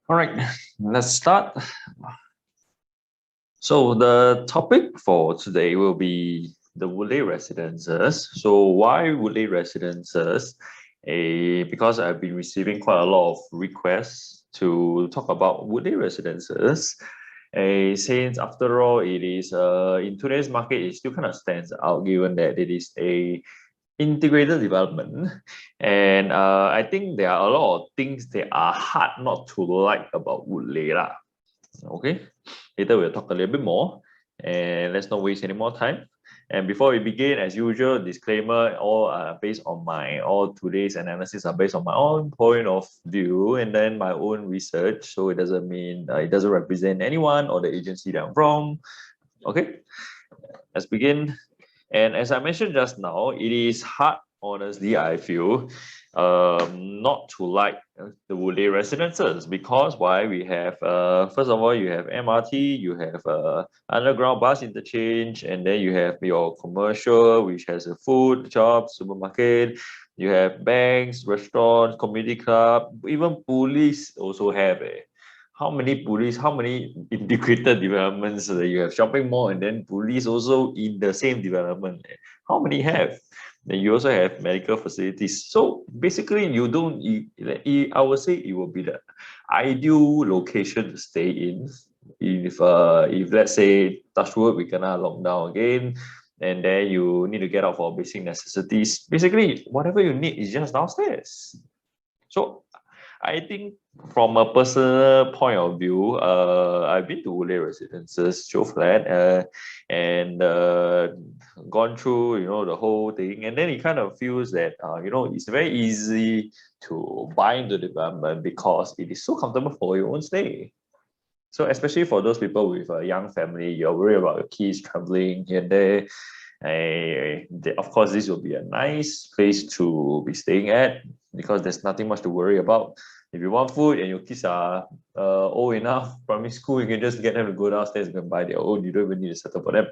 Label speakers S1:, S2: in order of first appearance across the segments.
S1: All right, let's start. So the topic for today will be the Woodleigh Residences. So why Woodleigh Residences? Because I've been receiving quite a lot of requests to talk about Woodleigh Residences. Since after all, it is in today's market, it still kind of stands out given that it is a integrated development, and I think there are a lot of things that are hard not to like about Woodleigh lah. Okay, later we'll talk a little bit more, and let's not waste any more time. And before we begin, as usual, disclaimer: all today's analysis are based on my own point of view and then my own research. So it doesn't mean it doesn't represent anyone or the agency that I'm from. Okay, let's begin. And as I mentioned just now, it is hard, honestly, I feel, not to like the Woodleigh Residences because why? We have, first of all, you have MRT, you have underground bus interchange, and then you have your commercial, which has a food shop, supermarket, you have banks, restaurants, community club, even police also have how many police, how many integrated developments you have shopping mall and then police also in the same development? How many have? Then you also have medical facilities. So basically, I would say it will be the ideal location to stay in. If let's say touch wood, we cannot lock down again, and then you need to get out for basic necessities. Basically, whatever you need is just downstairs. So I think from a personal point of view, I've been to Woodleigh Residences, show flat, and gone through, the whole thing. And then it kind of feels that, it's very easy to buy into development because it is so comfortable for your own stay. So especially for those people with a young family, you're worried about your kids traveling here and there. Of course, this will be a nice place to be staying at because there's nothing much to worry about. If you want food and your kids are old enough, primary school, you can just get them to go downstairs and buy their own. You don't even need to settle for them.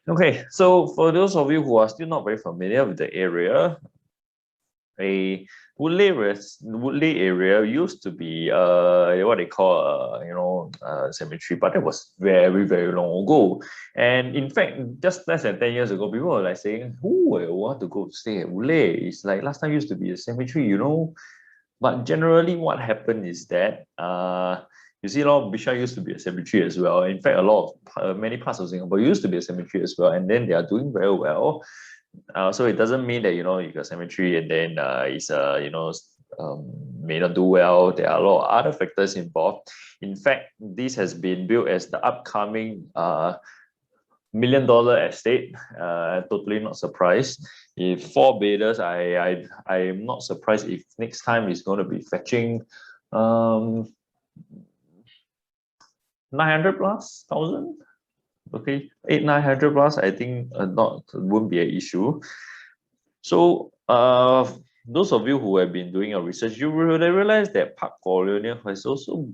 S1: Okay, so for those of you who are still not very familiar with the area, a Woodleigh area used to be what they call cemetery, but that was very very long ago. And in fact, just less than 10 years ago, people were like saying, "Who will want to go stay at Woodleigh? It's like last time used to be a cemetery, you know." But generally, what happened is that you see, a lot of Bishan used to be a cemetery as well. In fact, many parts of Singapore used to be a cemetery as well, and then they are doing very well. So it doesn't mean that you got cemetery and then may not do well. There are a lot of other factors involved. In fact, this has been built as the upcoming million-dollar estate. Totally not surprised. If four bidders, I'm not surprised if next time it's going to be fetching 900 plus thousand. Okay, 900 plus, I think won't be an issue. So those of you who have been doing your research, you will realize that Park Colonial is also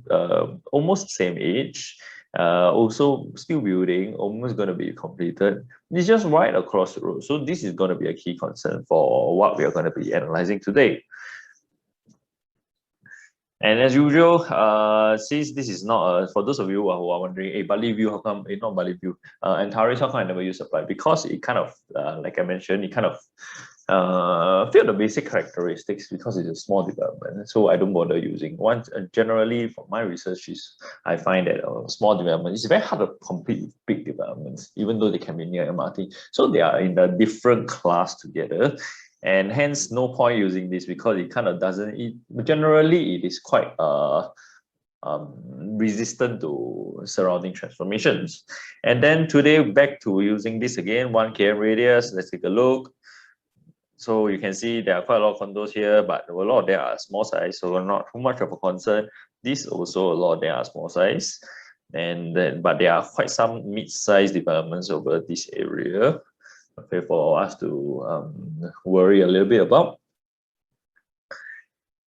S1: almost the same age, also still building, almost going to be completed. It's just right across the road. So this is going to be a key concern for what we are going to be analyzing today. And as usual, since this is not for those of you who are wondering, hey, Bali View, how come it's not Bali View? And Taris, how come I never use supply? Because it kind of, like I mentioned, it kind of feel the basic characteristics because it's a small development. So I don't bother using one. Generally, from my research, I find that small development is very hard to compete with big developments, even though they can be near MRT. So they are in a different class together. And hence no point using this because it kind of generally it is quite resistant to surrounding transformations. And then today back to using this again, 1 km radius. Let's take a look. So you can see there are quite a lot of condos here, but a lot of them are small size, so not too much of a concern. This also a lot of them are small size, but there are quite some mid-sized developments over this area. Okay, for us to worry a little bit about.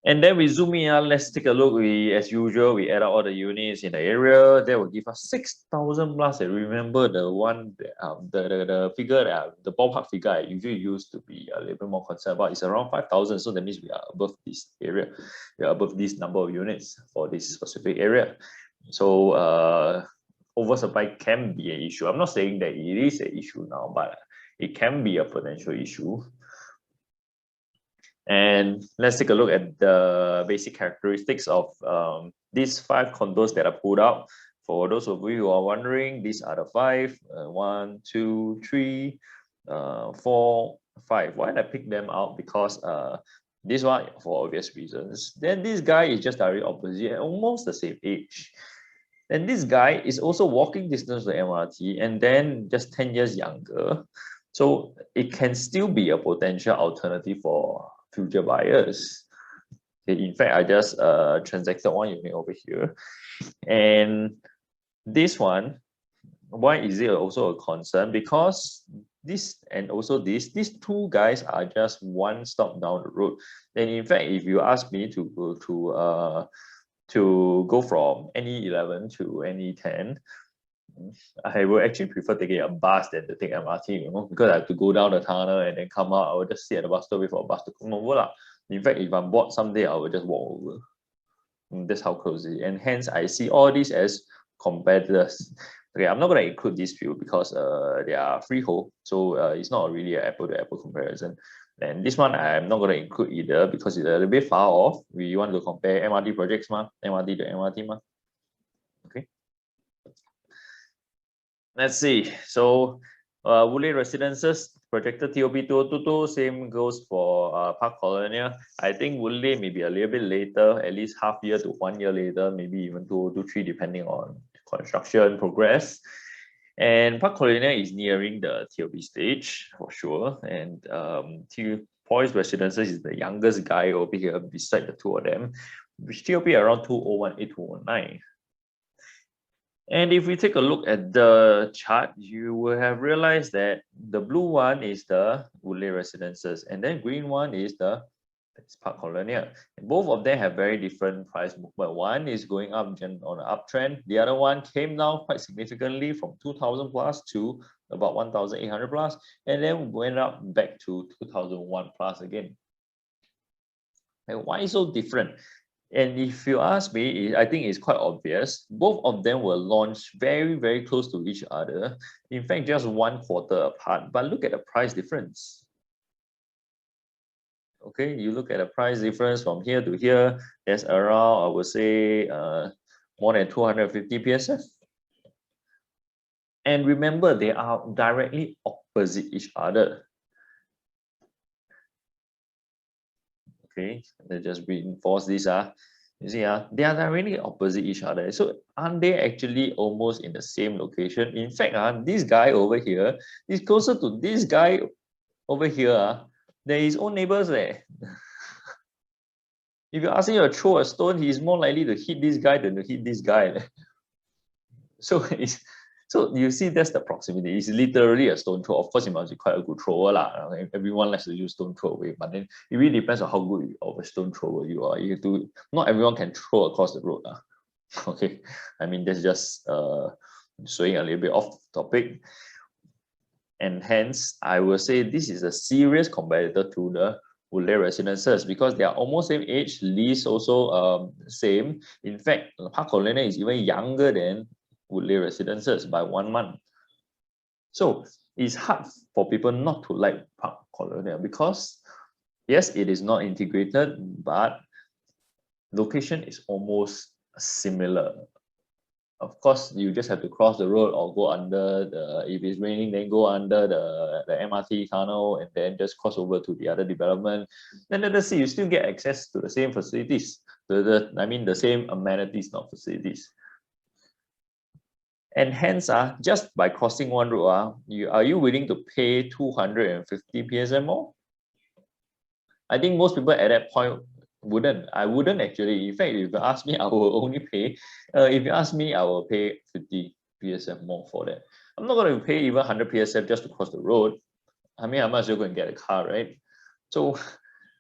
S1: And then we zoom in, let's take a look. As usual, we add out all the units in the area. That will give us 6,000 plus. And remember the one, the figure, the ballpark figure I usually used to be a little bit more concerned about is around 5,000. So that means we are above this area. We are above this number of units for this specific area. So oversupply can be an issue. I'm not saying that it is an issue now, but it can be a potential issue. And let's take a look at the basic characteristics of these 5 condos that are pulled out. For those of you who are wondering, these are the 5. 1, 2, 3, 4, 5. Why did I pick them out? Because this one, for obvious reasons. Then this guy is just directly opposite, almost the same age. And this guy is also walking distance to the MRT, and then just 10 years younger. So it can still be a potential alternative for future buyers. Okay, in fact, I just transacted one unit over here. And this one, why is it also a concern? Because this and also these 2 guys are just one stop down the road. And in fact, if you ask me to go from NE11 to NE10, I will actually prefer taking a bus than to take MRT, because I have to go down the tunnel and then come out. I will just sit at the bus stop wait for a bus to come over. In fact, if I'm bored someday, I will just walk over. That's how close it is. And hence, I see all these as competitors. Okay, I'm not going to include these few because they are freehold. So it's not really an apple-to-apple comparison. And this one, I'm not going to include either because it's a little bit far off. We want to compare MRT projects, MRT to MRT. Okay. Let's see. So Woolley Residences, projected TOP 2022, same goes for Park Colonial. I think Woodleigh may be a little bit later, at least half year to 1 year later, maybe even 2023, depending on construction progress. And Park Colonial is nearing the TOP stage for sure. And Woodleigh Residences is the youngest guy over here beside the 2 of them, which TOP around 2018, 2019. And if we take a look at the chart, you will have realized that the blue one is the Woodleigh Residences, and then green one is the Park Colonial. And both of them have very different price movement. One is going up on an uptrend. The other one came down quite significantly from 2,000 plus to about 1,800 plus, and then went up back to 2,001 plus again. And why is so different? And if you ask me, I think it's quite obvious. Both of them were launched very, very close to each other. In fact, just 1 quarter apart. But look at the price difference. Okay, you look at the price difference from here to here. There's around, I would say, more than 250 PSF. And remember, they are directly opposite each other. Okay, let's just reinforce this. You see, they are directly opposite each other. So aren't they actually almost in the same location? In fact, this guy over here is closer to this guy over here than his own neighbors. If you're asking him to throw a stone, he's more likely to hit this guy than to hit this guy. So you see, that's the proximity. It's literally a stone throw. Of course, it must be quite a good thrower. Everyone likes to use stone throw away, but then it really depends on how good of a stone thrower you are. Not everyone can throw across the road. Okay, I mean, that's just showing a little bit off topic. And hence, I will say this is a serious competitor to the Woodleigh Residences because they are almost same age. Lease also same. In fact, Park Colonial is even younger than Woodleigh Residences by 1 month. So it's hard for people not to like Park Colonial because yes, it is not integrated, but location is almost similar. Of course, you just have to cross the road or go under if it's raining, then go under the MRT tunnel and then just cross over to the other development. Then let's see, you still get access to the same facilities. I mean, the same amenities, not facilities. And hence, just by crossing one road, are you willing to pay 250 PSM more? I think most people at that point wouldn't. I wouldn't actually. In fact, if you ask me, I will only pay. If you ask me, I will pay 50 PSM more for that. I'm not going to pay even 100 PSM just to cross the road. I mean, I might as well go and get a car, right? So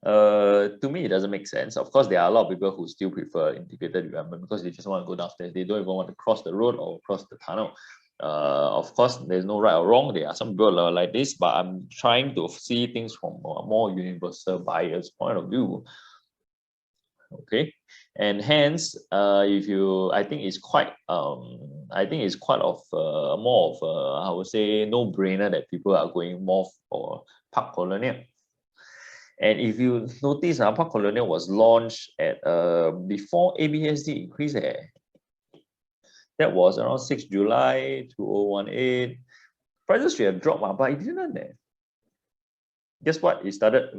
S1: To me, it doesn't make sense. Of course, there are a lot of people who still prefer integrated development because they just want to go downstairs. They don't even want to cross the road or cross the tunnel. Of course, there's no right or wrong. There are some people like this, but I'm trying to see things from a more universal buyer's point of view. Okay, and hence, if you, I think it's quite of more of I would say no-brainer that people are going more for Park Colonial. And if you notice, Park Colonial was launched at before ABSD increased. That was around 6 July 2018. Prices should have dropped, but it didn't. Guess what? It started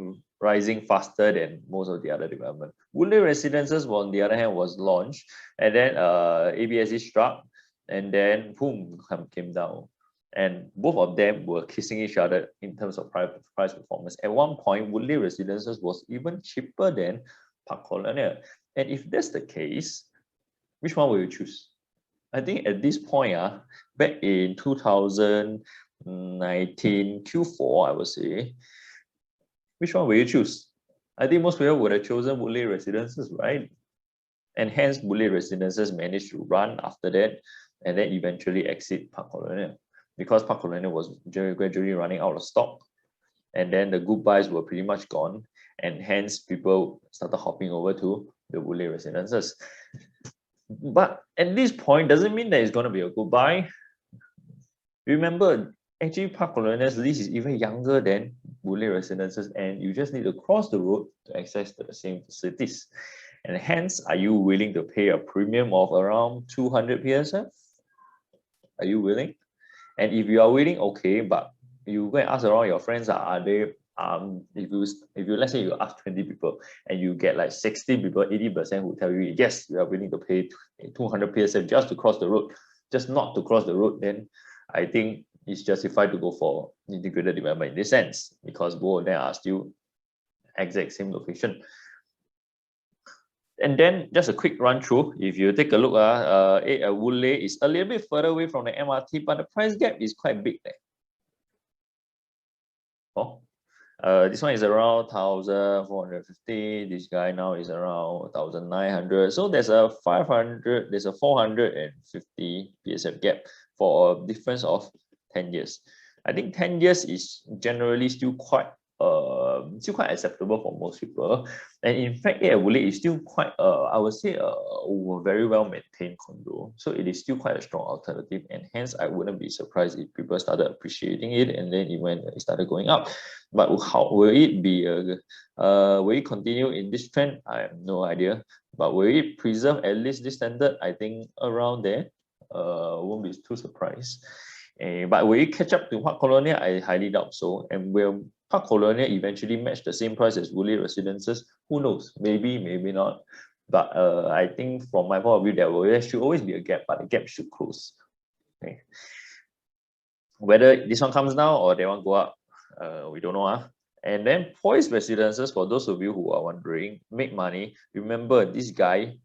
S1: rising faster than most of the other development. Woolley Residences, on the other hand, was launched, and then ABSD struck, and then boom, came down. And both of them were kissing each other in terms of price performance. At one point, Woodleigh Residences was even cheaper than Park Colonial. And if that's the case, which one will you choose? I think at this point, back in 2019 Q4, I would say, which one will you choose? I think most people would have chosen Woodleigh Residences, right? And hence, Woodleigh Residences managed to run after that, and then eventually exit Park Colonial, because Park Colonial was gradually running out of stock, and then the good buys were pretty much gone, and hence people started hopping over to the Woodleigh Residences. But at this point, doesn't mean that it's going to be a good buy. Remember, actually, Park Colonial's lease is even younger than Woodleigh Residences, and you just need to cross the road to access the same facilities. And hence, are you willing to pay a premium of around 200 PSF? Are you willing? And if you are willing, okay, but you go and ask around your friends, are they, if you let's say you ask 20 people and you get like 60 people, 80% who tell you yes, you are willing to pay 200 PSF just to cross the road, just not to cross the road, then I think it's justified to go for integrated development in this sense, because both of them are still exact same location. And then just a quick run through. If you take a look, Woodleigh is a little bit further away from the MRT, but the price gap is quite big there. Oh, this one is around 1,450. This guy now is around 1,900. So there's a 500, there's a 450 PSF gap for a difference of 10 years. I think 10 years is generally still quite acceptable for most people. And in fact, Woodleigh is still quite I would say a very well maintained condo. So it is still quite a strong alternative, and hence I wouldn't be surprised if people started appreciating it, and then it started going up. But how will it be? Will it continue in this trend? I have no idea. But will it preserve at least this standard? I think around there. Won't be too surprised. But will it catch up to Park Colonial? I highly doubt so. And will Park Colonial eventually match the same price as Woodleigh Residences? Who knows? Maybe, maybe not. But I think from my point of view, there should always be a gap, but the gap should close. Okay. Whether this one comes down or they want to go up, we don't know. And then Poise Residences, for those of you who are wondering, make money. Remember, this guy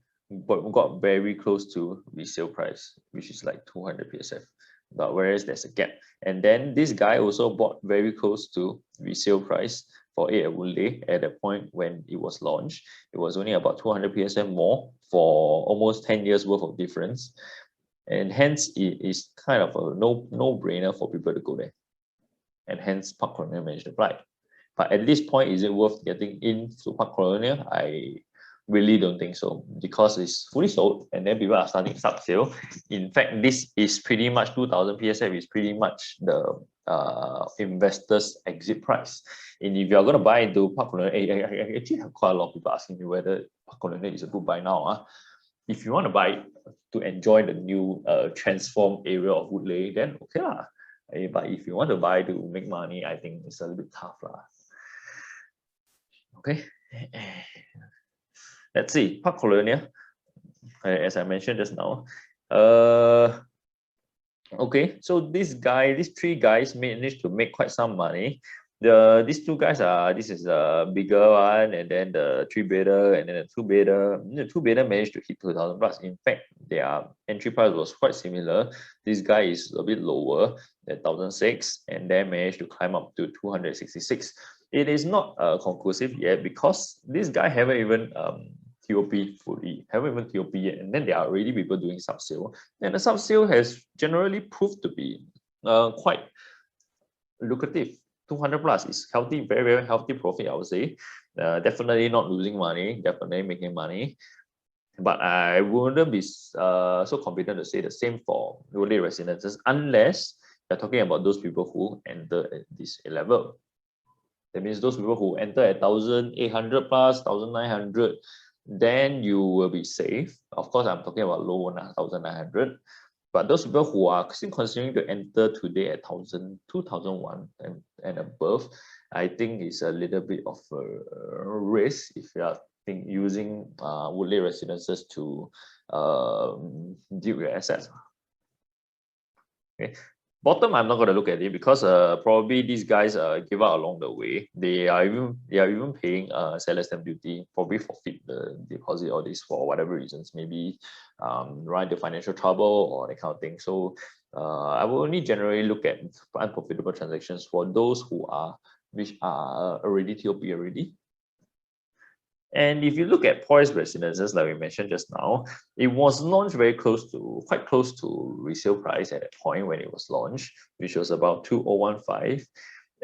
S1: got very close to resale price, which is like 200 PSF. But whereas there's a gap. And then this guy also bought very close to resale price for it at Woodleigh at the point when it was launched. It was only about 200 PSF more for almost 10 years worth of difference. And hence it is kind of a no-brainer for people to go there. And hence Park Colonial managed to buy. But at this point, is it worth getting into Park Colonial? I really don't think so, because it's fully sold and then people are starting sub-sale. In fact, this is pretty much 2,000 PSF is pretty much the investor's exit price. And if you're going to buy into Park Colonial, I actually have quite a lot of people asking me whether Park Colonial is a good buy now. If you want to buy to enjoy the new transformed area of Woodleigh, then okay lah. But if you want to buy to make money, I think it's a little bit tough lah. Okay. Let's see, Park Colonial, as I mentioned just now. Okay, so these three guys managed to make quite some money. These two guys this is a bigger one, and then the 3-bedder, and then the 2-bedder. The 2-bedder managed to hit 2,000 bucks. In fact, their entry price was quite similar. This guy is a bit lower at 1,006, and then managed to climb up to 266. it is not conclusive yet because this guy haven't even TOP fully, haven't even TOP yet, and then there are already people doing sub-sale, and the sub-sale has generally proved to be quite lucrative. 200 plus is healthy, very, very healthy profit, I would say. Definitely not losing money, definitely making money. But I wouldn't be so confident to say the same for Woodleigh Residences unless you're talking about those people who enter at this level. That means those people who enter at 1,800 plus, 1,900, then you will be safe. Of course, I'm talking about low one, 1,900. But those people who are still considering to enter today at 1,000, 2,001 and above, I think it's a little bit of a risk if you are using Woodleigh Residences to deal with assets. Okay. Bottom, I'm not going to look at it because probably these guys give out along the way. They are even paying seller stamp duty, probably forfeit the deposit or this for whatever reasons, maybe run into financial trouble or that kind of thing. So I will only generally look at unprofitable transactions for those which are already TOP already. And if you look at Woodleigh Residences, like we mentioned just now, it was launched quite close to resale price at that point when it was launched, which was about 2,015.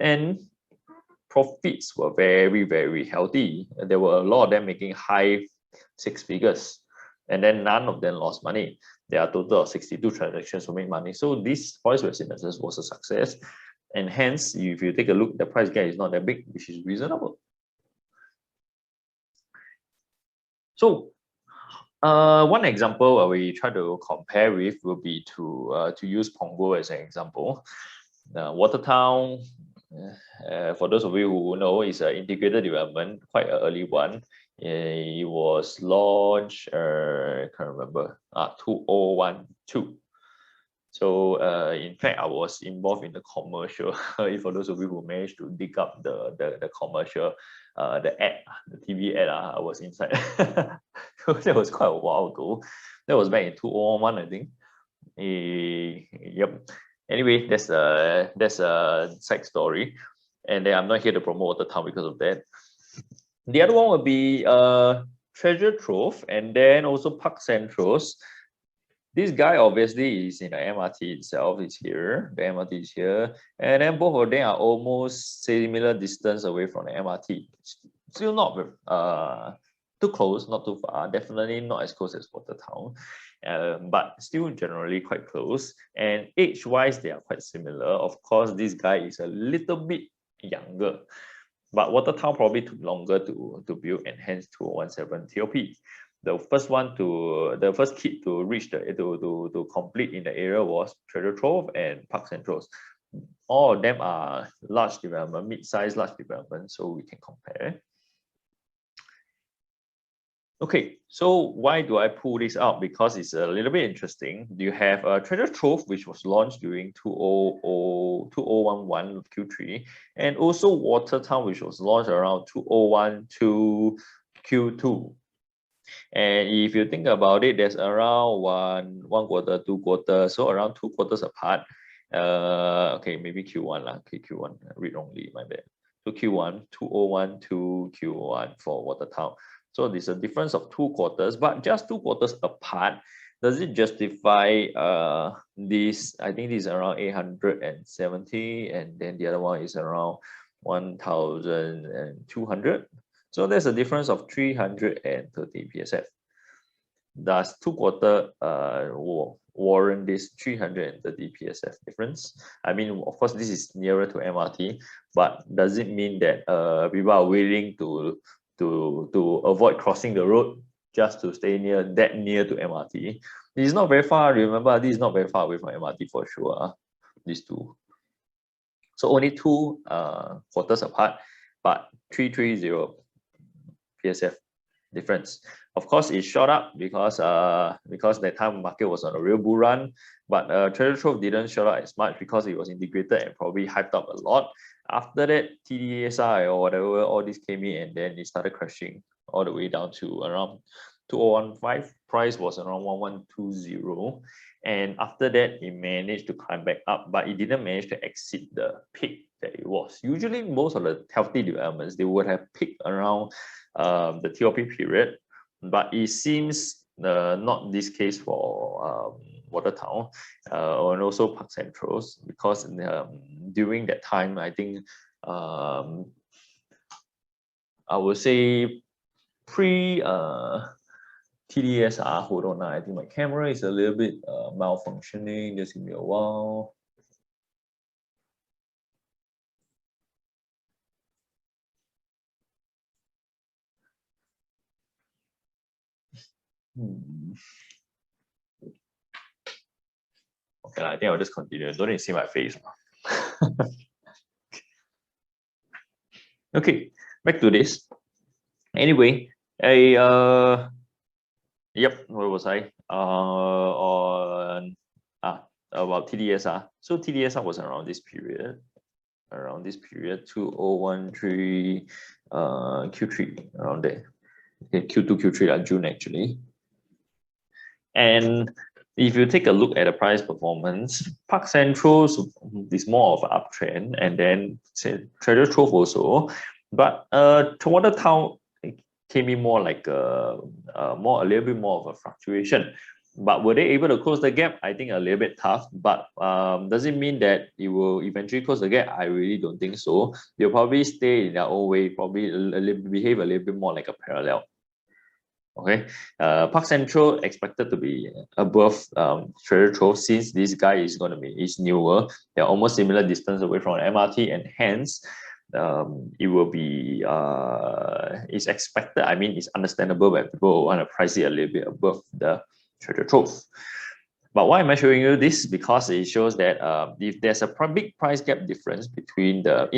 S1: And profits were very, very healthy. There were a lot of them making high six figures, and then none of them lost money. There are a total of 62 transactions to make money. So this Woodleigh Residences was a success. And hence, if you take a look, the price gap is not that big, which is reasonable. So one example we try to compare with will be to use Punggol as an example. Watertown, for those of you who know, is an integrated development, quite an early one. It was launched, I can't remember, 2012. So in fact, I was involved in the commercial. For those of you who managed to dig up the commercial, the ad, the TV ad, I was inside. So that was quite a while ago. That was back in 2001, I think. Yep. Anyway, that's a side story, and then I'm not here to promote the town because of that. The other one would be Treasure Trove, and then also Park Centrals. This guy obviously is in the MRT itself, is here. The MRT is here. And then both of them are almost similar distance away from the MRT. Still not too close, not too far. Definitely not as close as Watertown. But still generally quite close. And age-wise, they are quite similar. Of course, this guy is a little bit younger. But Watertown probably took longer to build, and hence 2017 TOP. The first kid to reach to complete in the area was Treasure Trove and Park Centrals. All of them are large development, mid-sized large development, so we can compare. Okay, so why do I pull this out? Because it's a little bit interesting. You have Treasure Trove, which was launched during 2011 Q3, and also Watertown, which was launched around 2012 Q2. And if you think about it, there's around one quarter, 2 quarters, so around 2 quarters apart. Okay, maybe Q1 lah. Okay, Q1, I read wrongly, my bad. So Q1, 2012 to Q1 for Watertown. So there's a difference of 2 quarters, but just 2 quarters apart. Does it justify this? I think this is around 870, and then the other one is around 1,200. So there's a difference of 330 PSF. Does 2 quarter warrant this 330 PSF difference? I mean, of course, this is nearer to MRT, but does it mean that people are willing to avoid crossing the road just to stay near to MRT? This is not very far. Remember, this is not very far away from MRT for sure. These two. So only 2 quarters apart, but 330 PSF difference. Of course, it shot up because that time market was on a real bull run, but Treasure Trove didn't shot up as much because it was integrated and probably hyped up a lot. After that, TDSI or whatever, all this came in, and then it started crashing all the way down to around 2015. Price was around 1120, and after that, it managed to climb back up, but it didn't manage to exceed the peak that it was. Usually, most of the healthy developments, they would have peaked around the TOP period, but it seems not this case for Watertown and also Park Centrals, because during that time, I think I would say pre TDSR. Hold on, I think my camera is a little bit malfunctioning. Just give me a while. Okay, I think I'll just continue. Don't need to see my face. Okay, back to this. Anyway, yep, where was I? On about TDSR. So TDSR was around this period, 2013 Q3, around there. Okay, Q2, Q3, June actually. And if you take a look at the price performance, Park Central is more of an uptrend, and then Treasure Trove also. But Watertown came in more like a little bit more of a fluctuation. But were they able to close the gap? I think a little bit tough. But does it mean that it will eventually close the gap? I really don't think so. They'll probably stay in their own way, probably behave a little bit more like a parallel. Okay, Park Central expected to be above Treasure Trove, since this guy is newer. They're almost similar distance away from MRT, and hence it will be it's expected. I mean, it's understandable that people want to price it a little bit above the Treasure Trove. But why am I showing you this? Because it shows that if there's a big price gap difference between the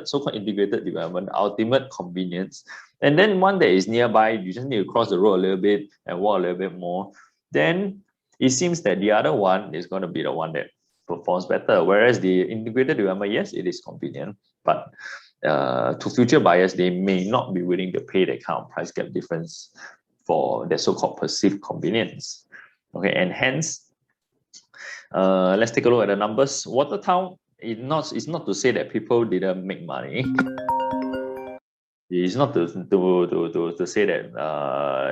S1: so-called integrated development, ultimate convenience, and then one that is nearby, you just need to cross the road a little bit and walk a little bit more, then it seems that the other one is going to be the one that performs better. Whereas the integrated development, yes, it is convenient, but to future buyers, they may not be willing to pay that kind of price gap difference for the so-called perceived convenience. Okay, and hence, let's take a look at the numbers. Watertown, it's not to say that people didn't make money. It's not to say that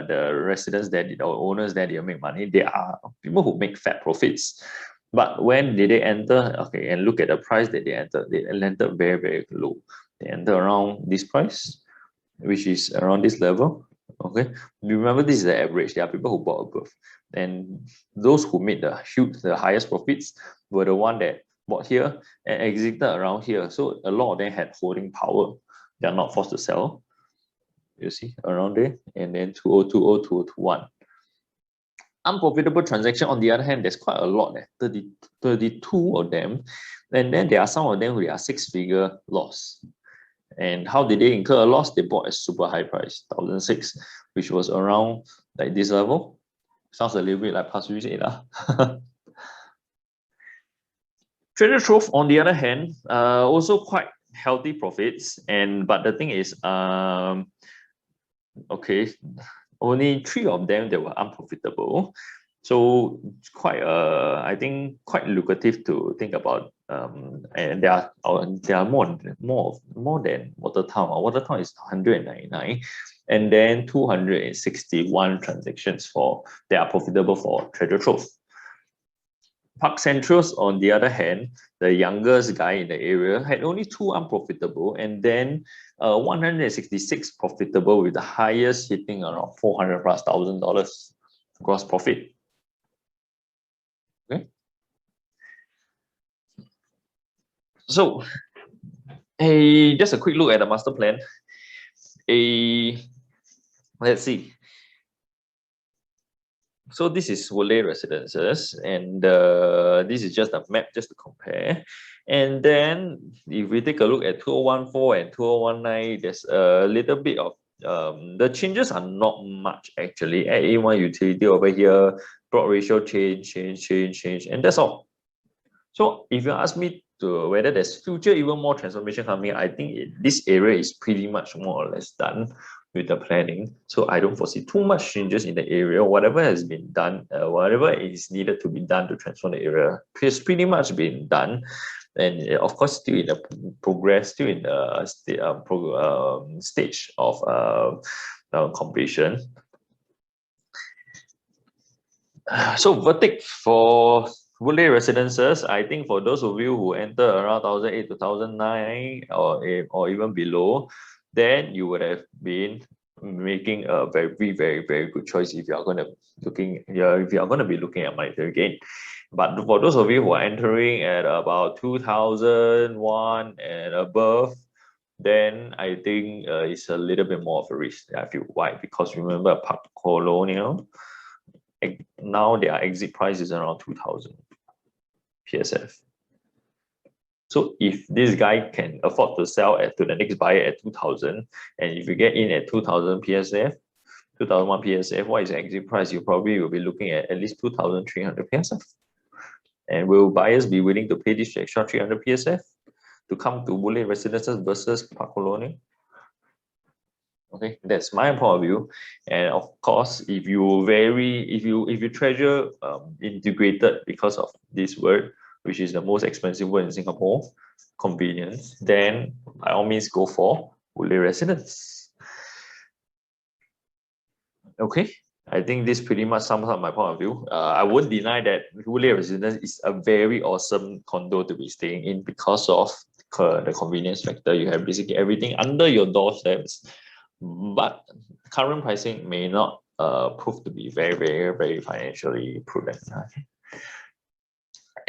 S1: the residents that or owners that didn't make money. They are people who make fat profits. But when did they enter? Okay, and look at the price that they entered. They entered very, very low. They entered around this price, which is around this level. Okay, remember this is the average. There are people who bought above, and those who made the highest profits were the one that bought here and exited around here. So a lot of them had holding power. They are not forced to sell. You see around there, and then 2020, 2021. Unprofitable transaction, on the other hand, there's quite a lot, 32 of them, and then there are some of them who are six-figure loss. And how did they incur a loss? They bought a super high price, 1,006, which was around like this level. Sounds a little bit like Pasir Ris 8. Treasure Trove, on the other hand, also quite healthy profits, but the thing is, okay, only 3 of them that were unprofitable. So quite I think quite lucrative to think about. And there are more than Watertown. Watertown is 199, and then 261 transactions that are profitable for Treasure Trove. Park Centrals, on the other hand, the youngest guy in the area, had only 2 unprofitable, and then 166 profitable, with the highest hitting around $400,000+ gross profit. Okay. So, just a quick look at the master plan. Let's see. So this is Woodleigh Residences, and this is just a map just to compare. And then if we take a look at 2014 and 2019, there's a little bit of the changes are not much actually. Add in one utility over here, plot ratio change, and that's all. So if you ask me to whether there's future even more transformation coming, I think this area is pretty much more or less done with the planning. So I don't foresee too much changes in the area. Whatever has been done, whatever is needed to be done to transform the area has pretty much been done. and of course still in the progress, still in the stage of completion. So verdict for Woodleigh Residences, I think for those of you who enter around 2008 to 2009 or even below, then you would have been making a very, very, very good choice if you are going to be looking at monetary gain. But for those of you who are entering at about 2001 and above, then I think it's a little bit more of a risk. I feel why? Because remember, Park Colonial, now their exit price is around 2000 PSF. So if this guy can afford to sell to the next buyer at 2000, and if you get in at 2000 PSF, 2001 PSF, what is the exit price? You probably will be looking at least 2300 PSF. And will buyers be willing to pay this extra 300 PSF to come to Woodleigh Residences versus Park Colonial? Okay, that's my point of view. And of course, if you treasure integrated because of this word, which is the most expensive word in Singapore, convenience, then by all means go for Woodleigh Residence. Okay, I think this pretty much sums up my point of view. I won't deny that Woodleigh Residence is a very awesome condo to be staying in because of the convenience factor. You have basically everything under your doorsteps, but current pricing may not prove to be very, very, very financially prudent.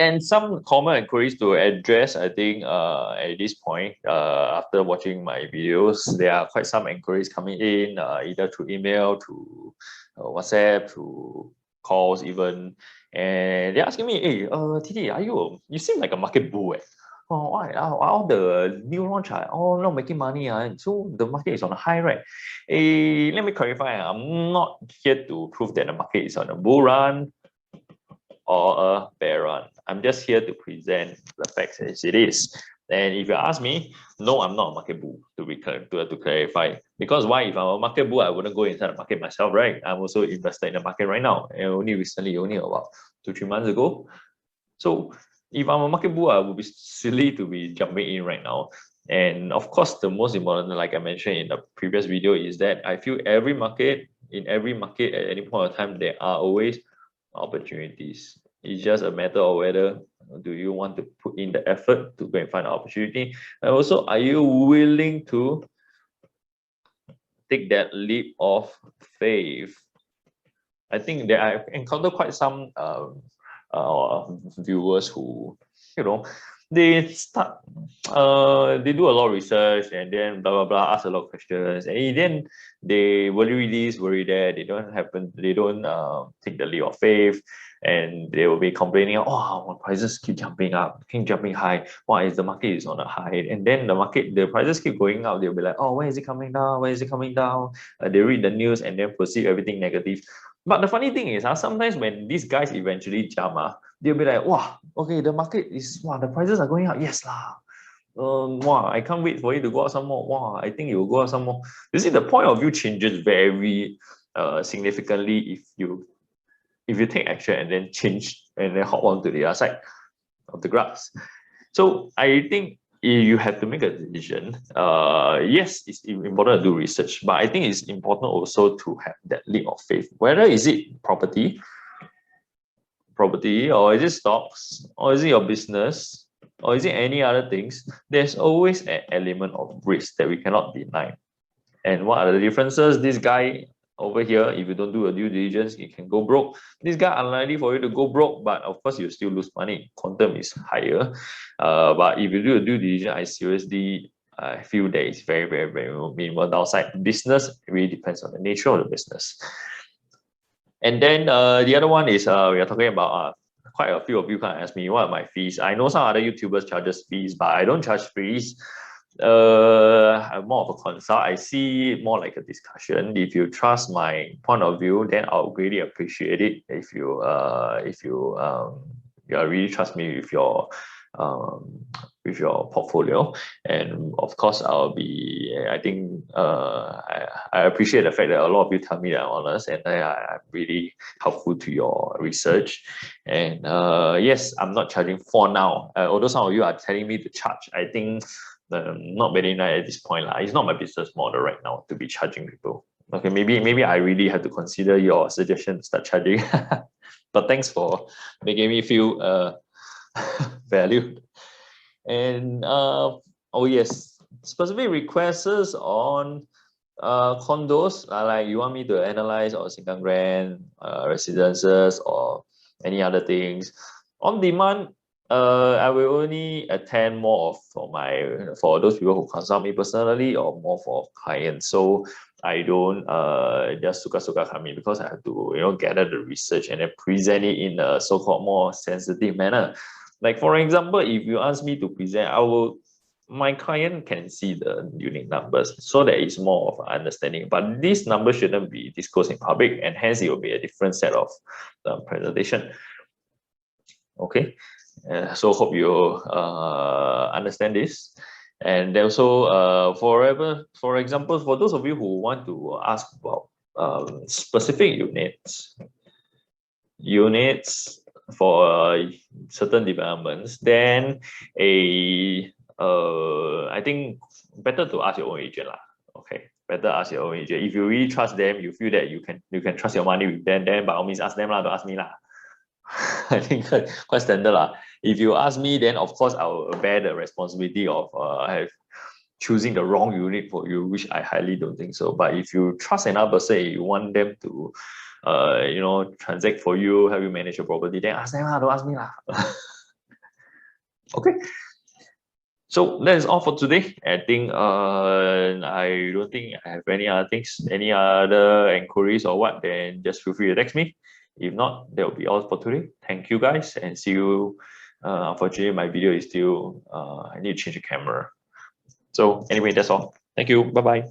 S1: And some common inquiries to address, I think, at this point, after watching my videos, there are quite some inquiries coming in, either through email, to WhatsApp, to calls even, and they're asking me, hey, TT, you seem like a market bull. Oh, why? All the new launch are all not making money, so the market is on a high, right? Let me clarify, I'm not here to prove that the market is on a bull run or a bear run. I'm just here to present the facts as it is. And if you ask me, no, I'm not a market bull, to clarify. Because why? If I'm a market bull, I wouldn't go inside the market myself, right? I'm also invested in the market right now, and only about 2-3 months ago. So if I'm a market bull, I would be silly to be jumping in right now. And of course, the most important, like I mentioned in the previous video, is that I feel in every market at any point of time, there are always opportunities. It's just a matter of whether do you want to put in the effort to go and find an opportunity, and also are you willing to take that leap of faith. I think that I've encountered quite some viewers who, they do a lot of research and then blah blah blah, ask a lot of questions, and then they worry this, worry that, they don't take the leap of faith, and they will be complaining, oh, prices keep jumping up, keep jumping high. Why is the market is on a high? And then the prices keep going up. They'll be like, oh, where is it coming down? Where is it coming down? They read the news and then perceive everything negative. But the funny thing is, sometimes when these guys eventually jump, they'll be like, wow, okay, the market is, wow, the prices are going up. Yes lah. Wow, I can't wait for it to go up some more. Wow, I think it will go up some more. You see, the point of view changes very significantly if you take action and then change and then hop on to the other side of the graphs. So I think you have to make a decision. Yes, it's important to do research, but I think it's important also to have that leap of faith. Whether is it property, or is it stocks, or is it your business, or is it any other things, there's always an element of risk that we cannot deny. And what are the differences? This guy over here, if you don't do a due diligence, it can go broke. This guy, unlikely for you to go broke, but of course you still lose money. Quantum is higher. But if you do a due diligence, I feel that it's very, very, very minimal downside. Business really depends on the nature of the business. And then the other one is we are talking about quite a few of you can ask me, what are my fees? I know some other YouTubers charges fees, but I don't charge fees. I'm more of a consult. I see it more like a discussion. If you trust my point of view, then I'll greatly appreciate it if you really trust me with your with your portfolio. And of course, I think I appreciate the fact that a lot of you tell me that I'm honest, and I'm really helpful to your research. And yes, I'm not charging for now. Although some of you are telling me to charge, I think not very nice at this point. It's not my business model right now to be charging people. Okay, maybe I really have to consider your suggestion to start charging. But thanks for making me feel valued. And oh yes, specific requests on condos, like you want me to analyze or Sengkang Grand residences or any other things. On demand, I will only attend more for those people who consult me personally or more for clients. So I don't just suka come in, because I have to gather the research and then present it in a so-called more sensitive manner. Like for example, if you ask me to present, my client can see the unit numbers, so that is more of an understanding. But these numbers shouldn't be disclosed in public, and hence it will be a different set of presentation. Okay, so hope you understand this. And also, for example, for those of you who want to ask about specific units for certain developments, then I think better to ask your own agent lah. Okay, better ask your own agent. If you really trust them, you feel that you can trust your money with them, then by all means ask them lah, don't ask me lah. I think quite standard lah. If you ask me, then of course I will bear the responsibility of choosing the wrong unit for you, which I highly don't think so. But if you trust another person, you want them to transact for you, help you manage your property, then ask them lah, don't ask me lah. Okay. So that is all for today. I think I don't think I have any other things, any other inquiries or what, then just feel free to text me. If not, that will be all for today. Thank you guys, and see you. Unfortunately, my video is still, I need to change the camera. So anyway, that's all. Thank you. Bye-bye.